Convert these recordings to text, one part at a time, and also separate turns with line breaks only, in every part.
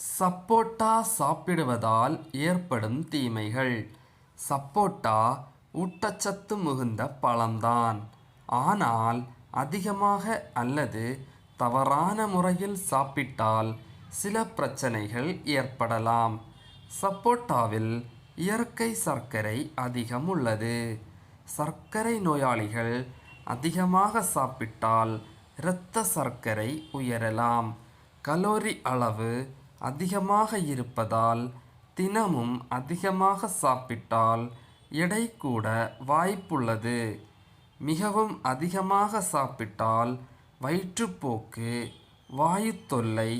சப்போட்டா சாப்பிடுவதால் ஏற்படும் தீமைகள். சப்போட்டா ஊட்டச்சத்து மிகுந்த பழம்தான். ஆனால் அதிகமாக அல்லது தவறான முறையில் சாப்பிட்டால் சில பிரச்சனைகள் ஏற்படலாம். சப்போட்டாவில் இயற்கை சர்க்கரை அதிகம் உள்ளது. சர்க்கரை நோயாளிகள் அதிகமாக சாப்பிட்டால் இரத்த சர்க்கரை உயரலாம். கலோரி அளவு அதிகமாக இருப்பதால் தினமும் அதிகமாக சாப்பிட்டால் எடை கூட வாய்ப்புள்ளது. மிகவும் அதிகமாக சாப்பிட்டால் வயிற்றுப்போக்கு, வாயு தொல்லை,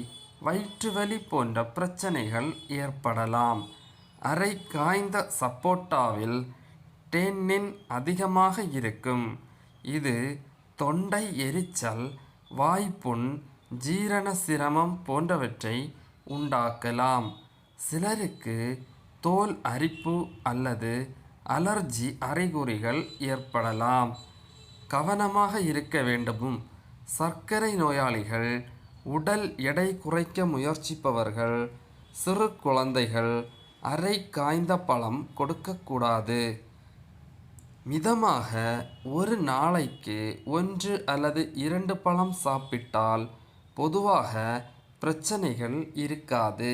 வயிற்றுவலி போன்ற பிரச்சனைகள் ஏற்படலாம். அரை காய்ந்த சப்போட்டாவில் டேன்னின் அதிகமாக இருக்கும். இது தொண்டை எரிச்சல், வாய்ப்புண், ஜீரண சிரமம் போன்றவற்றை உண்டாக்கலாம். சிலருக்கு தோல் அரிப்பு அல்லது அலர்ஜி அறிகுறிகள் ஏற்படலாம். கவனமாக இருக்க வேண்டும். சர்க்கரை நோயாளிகள், உடல் எடை குறைக்க முயற்சிப்பவர்கள், சிறு குழந்தைகள் அரை காய்ந்த பழம் கொடுக்கக்கூடாது. மிதமாக ஒரு நாளைக்கு 1 அல்லது 2 பழம் சாப்பிட்டால் பொதுவாக பிரச்சனைகள் இருக்காது.